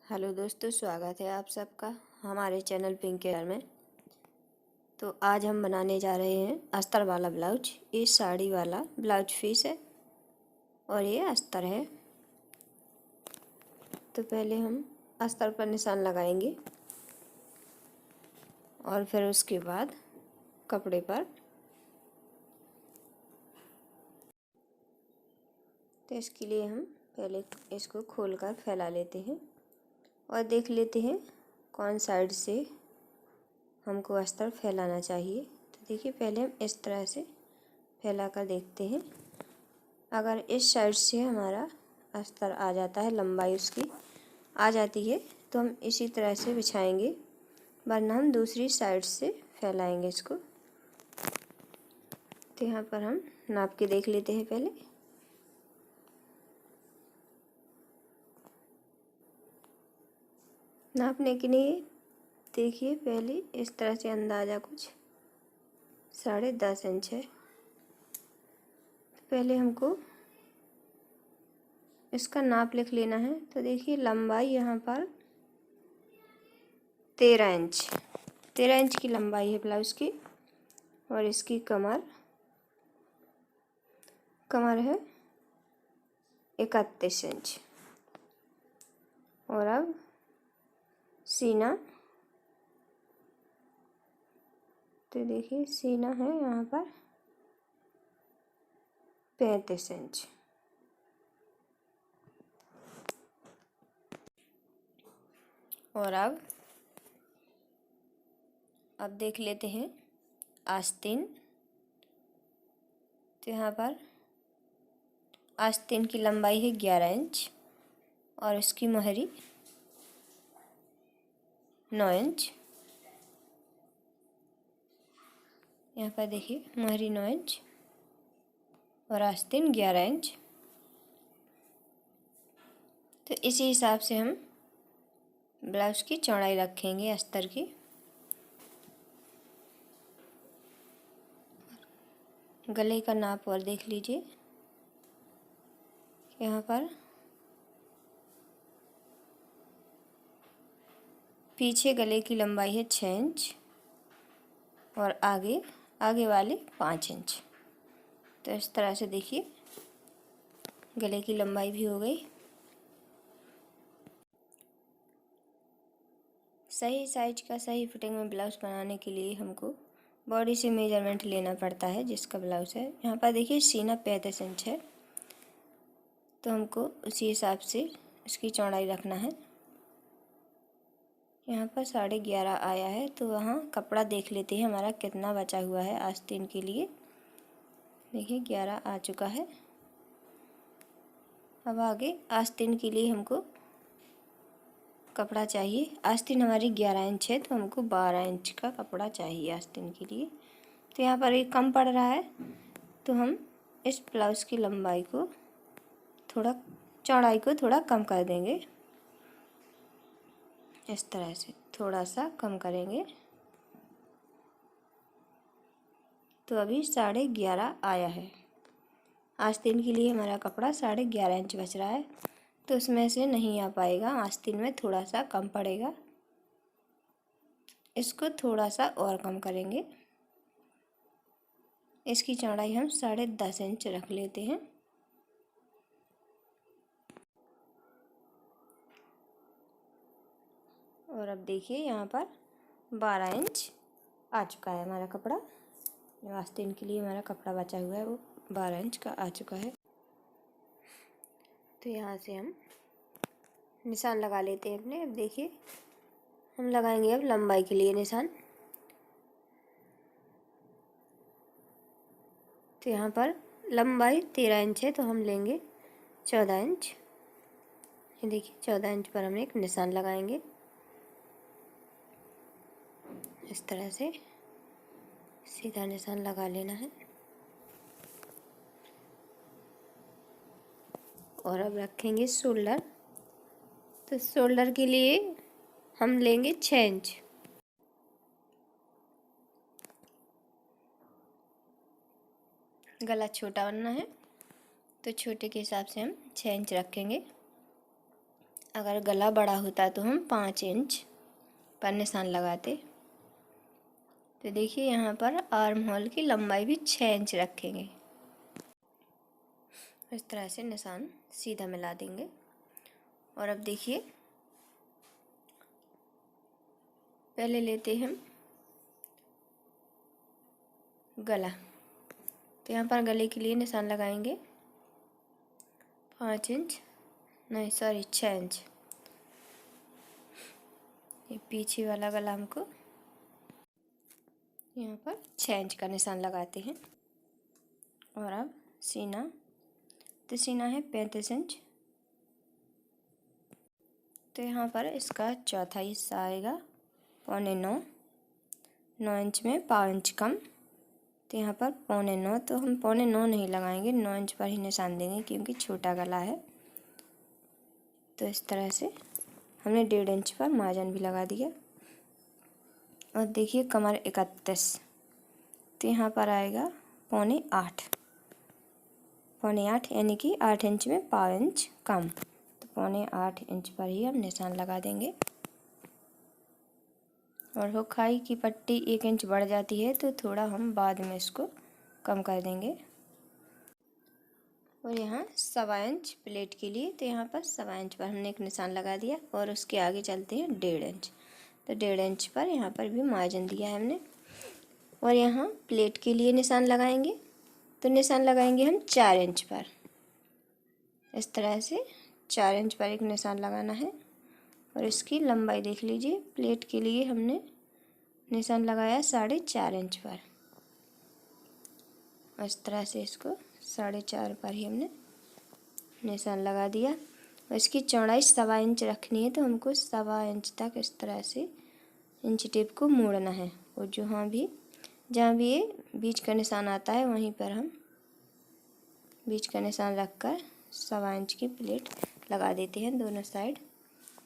Hello दोस्तों, स्वागत है आप सबका हमारे चैनल पिंक केयर में। तो आज हम बनाने जा रहे हैं अस्तर वाला ब्लाउज। ये साड़ी वाला ब्लाउज पीस है और ये अस्तर है। तो पहले हम अस्तर पर निशान लगाएंगे और फिर उसके बाद कपड़े पर। तो इसके लिए हम पहले इसको खोलकर फैला लेते हैं और देख लेते हैं कौन साइड से हमको अस्तर फैलाना चाहिए। तो देखिए, पहले हम इस तरह से फैला कर देखते हैं। अगर इस साइड से हमारा अस्तर आ जाता है, लंबाई उसकी आ जाती है, तो हम इसी तरह से बिछाएंगे, वरना हम दूसरी साइड से फैलाएंगे इसको। तो यहाँ पर हम नाप के देख लेते हैं पहले। नापने के लिए देखिए, पहले इस तरह से अंदाज़ा कुछ 10.5 इंच है। पहले हमको इसका नाप लिख लेना है। तो देखिए, लंबाई यहाँ पर 13 इंच की लंबाई है ब्लाउज़ की। और इसकी कमर है 31 इंच। और अब सीना, तो देखिए सीना है यहाँ पर 35 इंच। और अब देख लेते हैं आस्तीन। तो यहाँ पर आस्तीन की लंबाई है 11 इंच और इसकी मोहरी 9 इंच। यहाँ पर देखिए, मोहरी 9 इंच और आस्तीन 11 इंच। तो इसी हिसाब से हम ब्लाउज की चौड़ाई रखेंगे अस्तर की। गले का नाप और देख लीजिए। यहाँ पर पीछे गले की लंबाई है 6 इंच और आगे वाले 5 इंच। तो इस तरह से देखिए, गले की लंबाई भी हो गई। सही साइज का सही फिटिंग में ब्लाउज बनाने के लिए हमको बॉडी से मेजरमेंट लेना पड़ता है, जिसका ब्लाउज है। यहाँ पर देखिए, सीना 35 इंच है, तो हमको उसी हिसाब से इसकी चौड़ाई रखना है। यहाँ पर 11.5 आया है, तो वहाँ कपड़ा देख लेते हैं हमारा कितना बचा हुआ है आस्तीन के लिए। देखिए 11 आ चुका है। अब आगे आस्तीन के लिए हमको कपड़ा चाहिए। आस्तीन हमारी 11 इंच है, तो हमको 12 इंच का कपड़ा चाहिए आस्तीन के लिए। तो यहाँ पर ये कम पड़ रहा है, तो हम इस ब्लाउज़ की लंबाई को चौड़ाई को थोड़ा कम कर देंगे। इस तरह से थोड़ा सा कम करेंगे। तो अभी 11.5 आया है। आस्तीन के लिए हमारा कपड़ा 11.5 इंच बच रहा है, तो उसमें से नहीं आ पाएगा। आस्तीन में थोड़ा सा कम पड़ेगा, इसको थोड़ा सा और कम करेंगे। इसकी चौड़ाई हम 10.5 इंच रख लेते हैं। और अब देखिए, यहाँ पर 12 इंच आ चुका है हमारा कपड़ा। जो आस्तीन के लिए हमारा कपड़ा बचा हुआ है वो 12 इंच का आ चुका है। तो यहाँ से हम निशान लगा लेते हैं अपने। अब देखिए, हम लगाएंगे अब लंबाई के लिए निशान। तो यहाँ पर लंबाई 13 इंच है, तो हम लेंगे 14 इंच। ये देखिए, 14 इंच पर हम एक निशान लगाएंगे इस तरह से। सीधा निशान लगा लेना है। और अब रखेंगे शोल्डर। तो शोल्डर के लिए हम लेंगे 6 इंच। गला छोटा बनना है, तो छोटे के हिसाब से हम 6 इंच रखेंगे। अगर गला बड़ा होता तो हम 5 इंच पर निशान लगाते। तो देखिए यहाँ पर आर्म होल की लंबाई भी 6 इंच रखेंगे। इस तरह से निशान सीधा मिला देंगे। और अब देखिए पहले लेते हैं हम गला। तो यहाँ पर गले के लिए निशान लगाएंगे 5 इंच, नहीं सॉरी 6 इंच। ये पीछे वाला गला हमको यहाँ पर 6 इंच का निशान लगाते हैं। और अब सीना, तो सीना है 35 इंच। तो यहाँ पर इसका चौथा हिस्सा आएगा 8.25। 9 इंच में 5 इंच कम, तो यहाँ पर 8.25। तो हम 8.25 नहीं लगाएंगे, 9 इंच पर ही निशान देंगे क्योंकि छोटा गला है। तो इस तरह से हमने 1.5 इंच पर मार्जिन भी लगा दिया। और देखिए कमर 31, तो यहाँ पर आएगा 7.25। 7.25 यानी कि 8 इंच में 5 इंच कम, तो 7.25 इंच पर ही हम निशान लगा देंगे। और हुखाई की पट्टी 1 इंच बढ़ जाती है तो थोड़ा हम बाद में इसको कम कर देंगे। और यहाँ 1.25 इंच प्लेट के लिए, तो यहाँ पर 1.25 इंच पर हमने एक निशान लगा दिया। और उसके आगे चलते हैं 1.5 इंच, तो 1.5 इंच पर यहाँ पर भी मार्जिन दिया है हमने। और यहाँ प्लेट के लिए निशान लगाएंगे, तो निशान लगाएंगे हम 4 इंच पर। इस तरह से 4 इंच पर एक निशान लगाना है। और इसकी लंबाई देख लीजिए, प्लेट के लिए हमने निशान लगाया 4.5 इंच पर। इस तरह से इसको 4.5 पर ही हमने निशान लगा दिया। और इसकी चौड़ाई 1.25 इंच रखनी है, तो हमको 1.25 इंच तक इस तरह से इंच टेप को मोड़ना है। और जहाँ भी ये बीच का निशान आता है वहीं पर हम बीच का निशान रखकर 1.25 इंच की प्लेट लगा देते हैं। दोनों साइड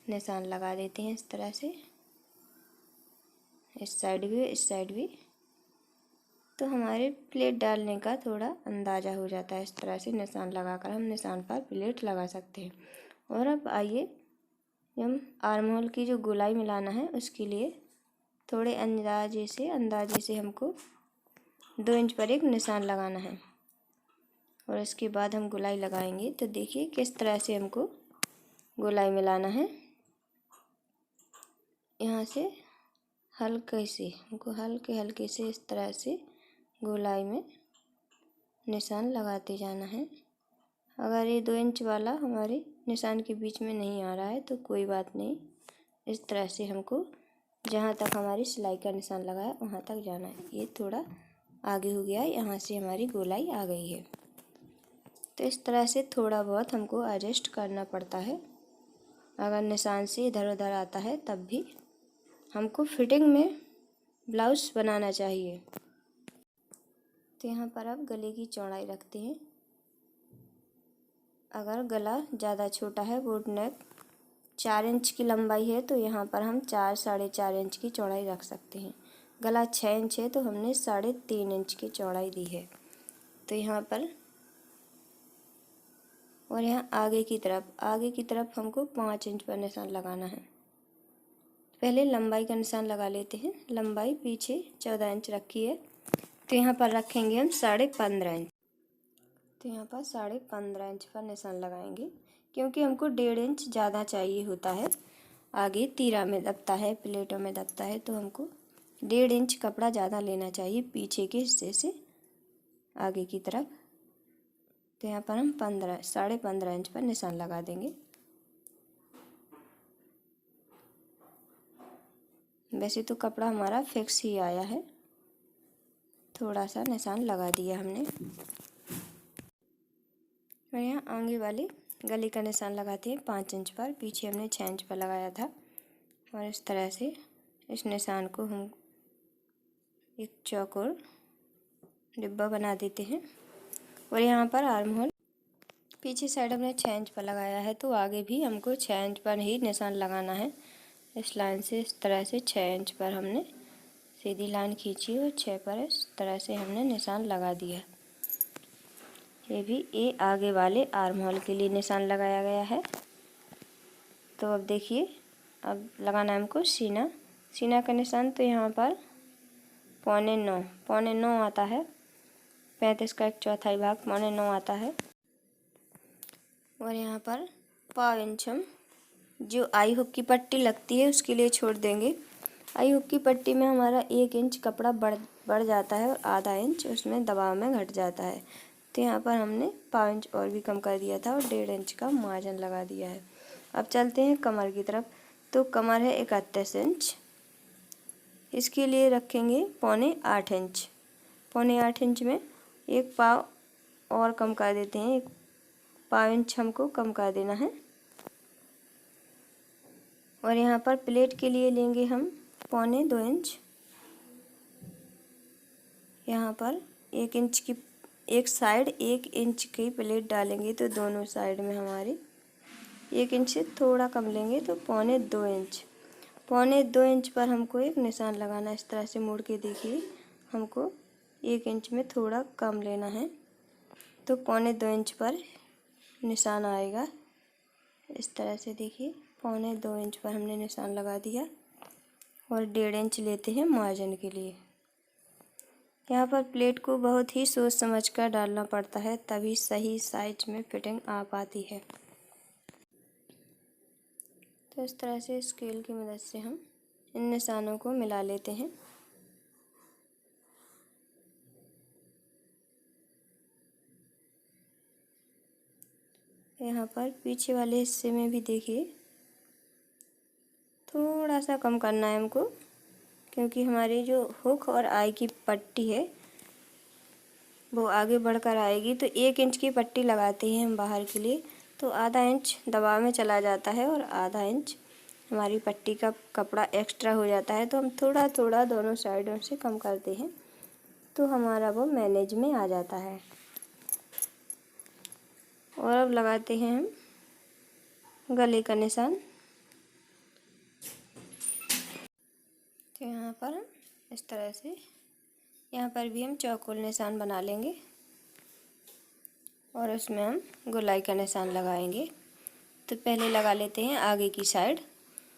निशान लगा देते हैं इस तरह से, इस साइड भी इस साइड भी। तो हमारे प्लेट डालने का थोड़ा अंदाज़ा हो जाता है। इस तरह से निशान लगाकर हम निशान पर प्लेट लगा सकते हैं। और अब आइए हम आर्म होल की जो गोलाई मिलाना है उसके लिए थोड़े अंदाजे से हमको 2 इंच पर एक निशान लगाना है। और इसके बाद हम गोलाई लगाएंगे। तो देखिए किस तरह से हमको गोलाई मिलाना है। यहाँ से हमको हल्के से इस तरह से गोलाई में निशान लगाते जाना है। अगर ये 2 इंच वाला हमारे निशान के बीच में नहीं आ रहा है तो कोई बात नहीं, इस तरह से हमको जहाँ तक हमारी सिलाई का निशान लगा है वहाँ तक जाना है। ये थोड़ा आगे हो गया है, यहाँ से हमारी गोलाई आ गई है। तो इस तरह से थोड़ा बहुत हमको एडजस्ट करना पड़ता है। अगर निशान से इधर उधर आता है तब भी हमको फिटिंग में ब्लाउज बनाना चाहिए। तो यहाँ पर अब गले की चौड़ाई रखते हैं। अगर गला ज़्यादा छोटा है, बोट नेक 4 इंच की लंबाई है, तो यहाँ पर हम 4-4.5 इंच की चौड़ाई रख सकते हैं। गला 6 इंच है तो हमने 3.5 इंच की चौड़ाई दी है। तो यहाँ पर और यहाँ आगे की तरफ हमको 5 इंच पर निशान लगाना है। पहले लंबाई का निशान लगा लेते हैं। लंबाई पीछे 14 इंच रखी है, तो यहाँ पर रखेंगे हम 15.5 इंच। तो यहाँ पर 15.5 इंच पर निशान लगाएंगे क्योंकि हमको 1.5 इंच ज़्यादा चाहिए होता है। आगे तीरा में दबता है, प्लेटों में दबता है, तो हमको 1.5 इंच कपड़ा ज़्यादा लेना चाहिए पीछे के हिस्से से आगे की तरफ। तो यहाँ पर हम 15.5 इंच पर निशान लगा देंगे। वैसे तो कपड़ा हमारा फिक्स ही आया है, थोड़ा सा निशान लगा दिया हमने। और यहाँ आगे वाले गले का निशान लगाते हैं 5 इंच पर। पीछे हमने 6 इंच पर लगाया था। और इस तरह से इस निशान को हम एक चौकोर डिब्बा बना देते हैं। और यहाँ पर आर्म होल पीछे साइड हमने 6 इंच पर लगाया है, तो आगे भी हमको 6 इंच पर ही निशान लगाना है। इस लाइन से इस तरह से 6 इंच पर हमने सीधी लाइन खींची और 6 पर इस तरह से हमने निशान लगा दिया। ये आगे वाले आर्म होल के लिए निशान लगाया गया है। तो अब देखिए, अब लगाना है हमको सीना। सीना का निशान तो यहाँ पर पौने नौ आता है। 35 का 1/4 भाग 9.25 आता है। और यहाँ पर पाव इंच हम जो आई हुक की पट्टी लगती है उसके लिए छोड़ देंगे। आई हुक की पट्टी में हमारा 1 इंच कपड़ा बढ़ जाता है और आधा इंच उसमें दबाव में घट जाता है। तो यहाँ पर हमने पाव इंच और भी कम कर दिया था और 1.5 इंच का मार्जिन लगा दिया है। अब चलते हैं कमर की तरफ। तो कमर है 31 इंच, इसके लिए रखेंगे पौने 8 इंच। पौने 8 इंच में 1 पाव और कम कर देते हैं, 1 पाव इंच हमको कम कर देना है। और यहाँ पर प्लेट के लिए लेंगे हम पौने 2 इंच। यहाँ पर 1 इंच की एक साइड 1 इंच की प्लेट डालेंगे तो दोनों साइड में हमारी 1 इंच से थोड़ा कम लेंगे तो पौने 2 इंच। पौने 2 इंच पर हमको एक निशान लगाना है। इस तरह से मोड़ के देखिए, हमको 1 इंच में थोड़ा कम लेना है तो पौने 2 इंच पर निशान आएगा। इस तरह से देखिए, पौने 2 इंच पर हमने निशान लगा दिया। और 1.5 इंच लेते हैं मार्जिन के लिए। यहाँ पर प्लेट को बहुत ही सोच समझ कर डालना पड़ता है, तभी सही साइज में फिटिंग आ पाती है। तो इस तरह से स्केल की मदद से हम इन निशानों को मिला लेते हैं। यहाँ पर पीछे वाले हिस्से में भी देखिए, थोड़ा सा कम करना है हमको, क्योंकि हमारी जो हुक और आई की पट्टी है वो आगे बढ़कर आएगी। तो 1 इंच की पट्टी लगाते हैं हम बाहर के लिए, तो आधा इंच दबाव में चला जाता है और आधा इंच हमारी पट्टी का कपड़ा एक्स्ट्रा हो जाता है। तो हम थोड़ा थोड़ा दोनों साइडों से कम करते हैं तो हमारा वो मैनेज में आ जाता है। और अब लगाते हैं हम गले का निशान। तो यहाँ पर हम इस तरह से यहाँ पर भी हम चौकोर निशान बना लेंगे और उसमें हम गोलाई का निशान लगाएंगे। तो पहले लगा लेते हैं आगे की साइड।